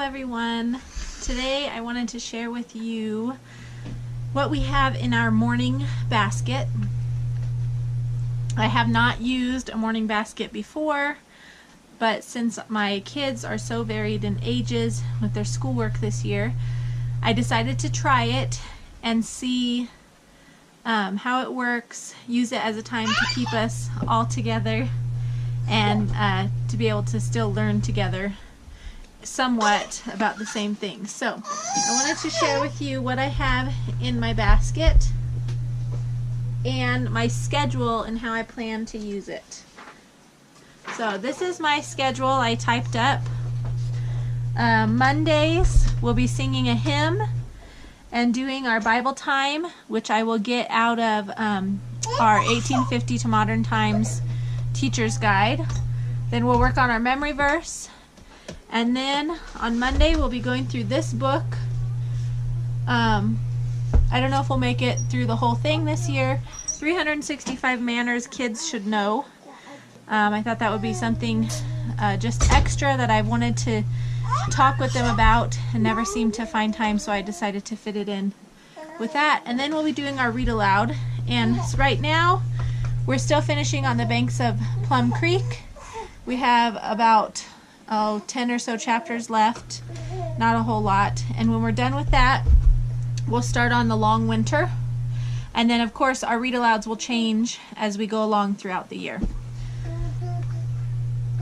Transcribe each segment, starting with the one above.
everyone. Today I wanted to share with you what we have in our morning basket. I have not used a morning basket before, but since my kids are so varied in ages with their schoolwork this year, I decided to try it and see how it works, use it as a time to keep us all together and to be able to still learn together somewhat about the same things. So I wanted to share with you what I have in my basket and my schedule and how I plan to use it. So this is my schedule I typed up. Mondays we'll be singing a hymn and doing our Bible time, which I will get out of our 1850 to Modern Times Teacher's Guide. Then we'll work on our memory verse. And then on Monday we'll be going through this book. I don't know if we'll make it through the whole thing this year. 365 Manners Kids Should Know. I thought that would be something just extra that I wanted to talk with them about and never seemed to find time, so I decided to fit it in with that. And then we'll be doing our read aloud. And right now we're still finishing on the banks of Plum Creek. We have about 10 or so chapters left, not a whole lot. And when we're done with that, we'll start on the long winter. And then of course our read alouds will change as we go along throughout the year.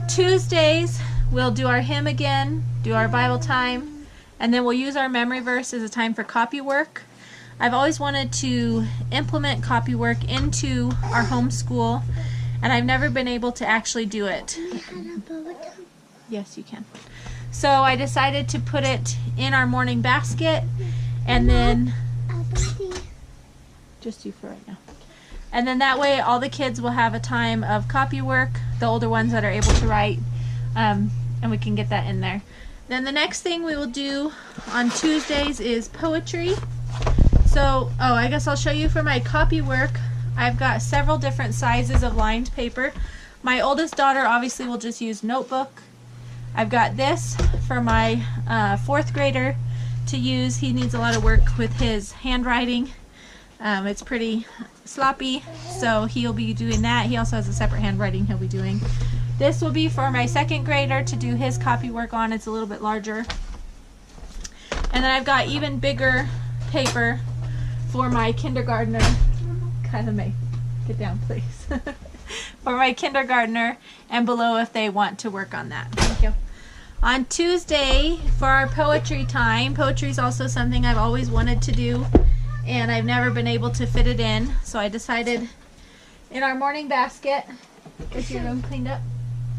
Tuesdays we'll do our hymn again, do our Bible time, and then we'll use our memory verse as a time for copy work. I've always wanted to implement copy work into our homeschool, and I've never been able to actually do it. Yes, you can. So I decided to put it in our morning basket, and then just you for right now. And then that way all the kids will have a time of copy work, the older ones that are able to write, and we can get that in there. Then the next thing we will do on Tuesdays is poetry. So, I guess I'll show you for my copy work. I've got several different sizes of lined paper. My oldest daughter obviously will just use notebook. I've got this for my 4th grader to use. He needs a lot of work with his handwriting. It's pretty sloppy, so he'll be doing that. He also has a separate handwriting he'll be doing. This will be for my 2nd grader to do his copy work on. It's a little bit larger. And then I've got even bigger paper for my kindergartner. Kind of may get down, please. For my kindergartner and below if they want to work on that. Thank you. On Tuesday for our poetry time, poetry is also something I've always wanted to do and I've never been able to fit it in, so I decided in our morning basket. Is your room cleaned up?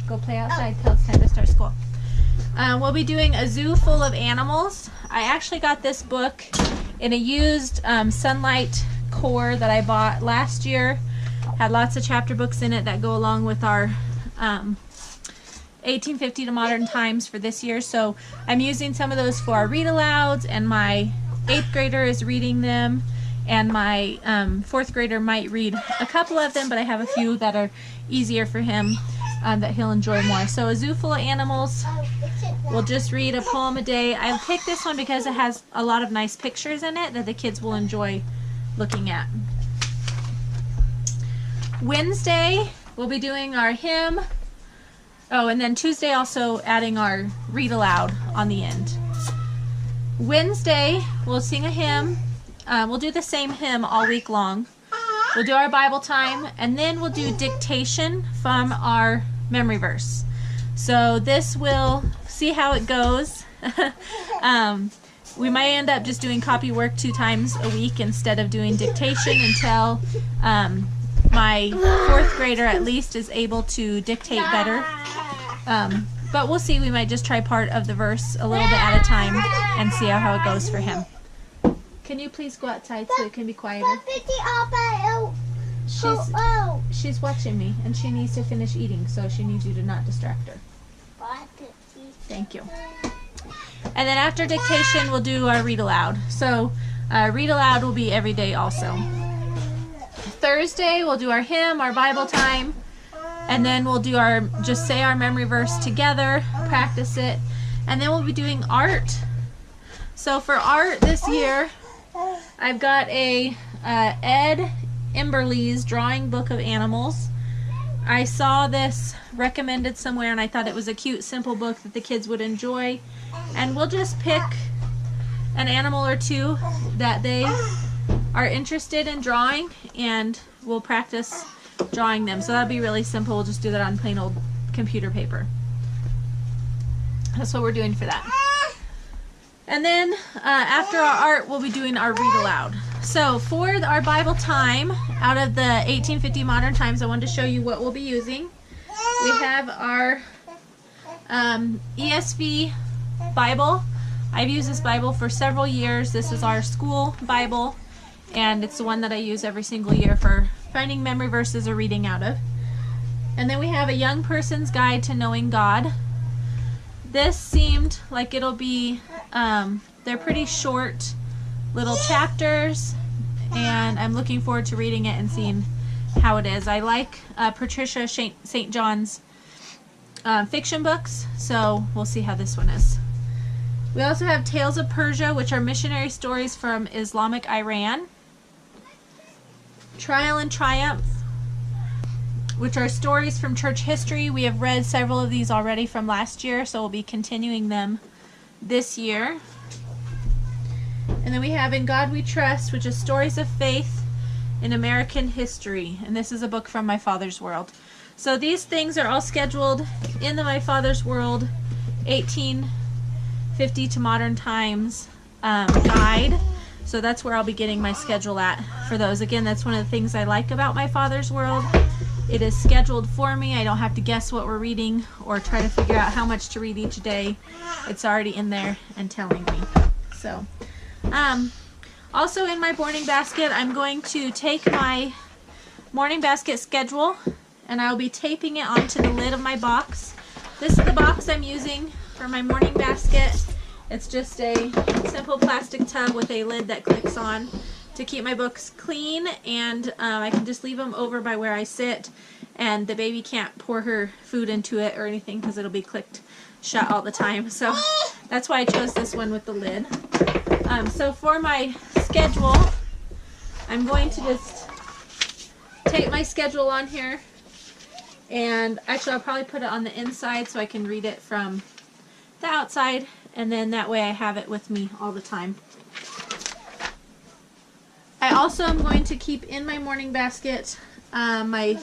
Go play outside till it's time to start school. We'll be doing a zoo full of animals. I actually got this book in a used Sunlight core that I bought last year. Had lots of chapter books in it that go along with our 1850 to Modern Times for this year. So I'm using some of those for our read alouds, and my 8th grader is reading them, and my 4th grader might read a couple of them, but I have a few that are easier for him that he'll enjoy more. So a zoo full of animals. We'll just read a poem a day. I picked this one because it has a lot of nice pictures in it that the kids will enjoy looking at. Wednesday we'll be doing our hymn. And then Tuesday also adding our read aloud on the end. Wednesday we'll sing a hymn. We'll do the same hymn all week long. We'll do our Bible time, and then we'll do dictation from our memory verse. So this will see how it goes. We might end up just doing copy work 2 times a week instead of doing dictation until my 4th grader at least is able to dictate better. But we'll see. We might just try part of the verse a little bit at a time and see how it goes for him. Can you please go outside so it can be quieter? She's watching me, and she needs to finish eating, so she needs you to not distract her. Thank you. And then after dictation, we'll do our read aloud. So read aloud will be every day also. Thursday, we'll do our hymn, our Bible time, and then we'll do just say our memory verse together, practice it, And then we'll be doing art. So for art this year, I've got a Ed Imberly's drawing book of animals. I saw this recommended somewhere and I thought it was a cute, simple book that the kids would enjoy. And we'll just pick an animal or two that they are interested in drawing and we'll practice drawing them. So that'll be really simple. We'll just do that on plain old computer paper. That's what we're doing for that. And then after our art, we'll be doing our read aloud. So for our Bible time, out of the 1850 Modern Times, I wanted to show you what we'll be using. We have our ESV Bible. I've used this Bible for several years. This is our school Bible, and it's the one that I use every single year for finding memory verses or reading out of. And then we have a Young Person's Guide to Knowing God. This seemed like it'll be, they're pretty short little chapters, and I'm looking forward to reading it and seeing how it is. I like Patricia St. John's fiction books, so we'll see how this one is. We also have Tales of Persia, which are missionary stories from Islamic Iran. Trial and Triumph, which are stories from church history. We have read several of these already from last year, so we'll be continuing them this year. And then we have In God We Trust, which is stories of faith in American history. And this is a book from My Father's World. So these things are all scheduled in the My Father's World 1850 to Modern Times guide. So that's where I'll be getting my schedule at for those. Again, that's one of the things I like about My Father's World. It is scheduled for me. I don't have to guess what we're reading or try to figure out how much to read each day. It's already in there and telling me. So, also in my morning basket, I'm going to take my morning basket schedule and I'll be taping it onto the lid of my box. This is the box I'm using for my morning basket. It's just a simple plastic tub with a lid that clicks on to keep my books clean, and I can just leave them over by where I sit, and the baby can't pour her food into it or anything because it'll be clicked shut all the time. So that's why I chose this one with the lid. So for my schedule, I'm going to just tape my schedule on here, and actually I'll probably put it on the inside so I can read it from the outside, and then that way I have it with me all the time. I also am going to keep in my morning basket my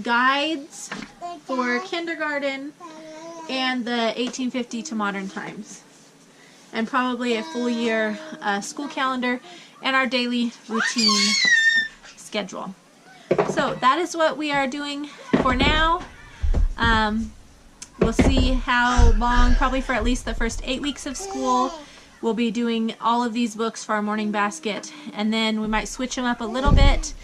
guides for kindergarten and the 1850 to Modern Times, and probably a full year school calendar and our daily routine schedule. So that is what we are doing for now. We'll see how long, probably for at least the first 8 weeks of school. We'll be doing all of these books for our morning basket, and then we might switch them up a little bit.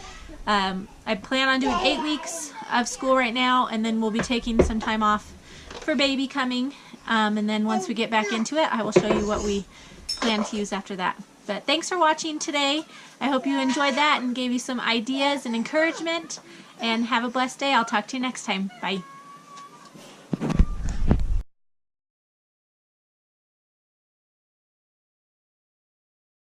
I plan on doing 8 weeks of school right now, and then we'll be taking some time off for baby coming, and then once we get back into it, I will show you what we plan to use after that. But thanks for watching today. I hope you enjoyed that and gave you some ideas and encouragement, and have a blessed day. I'll talk to you next time. Bye.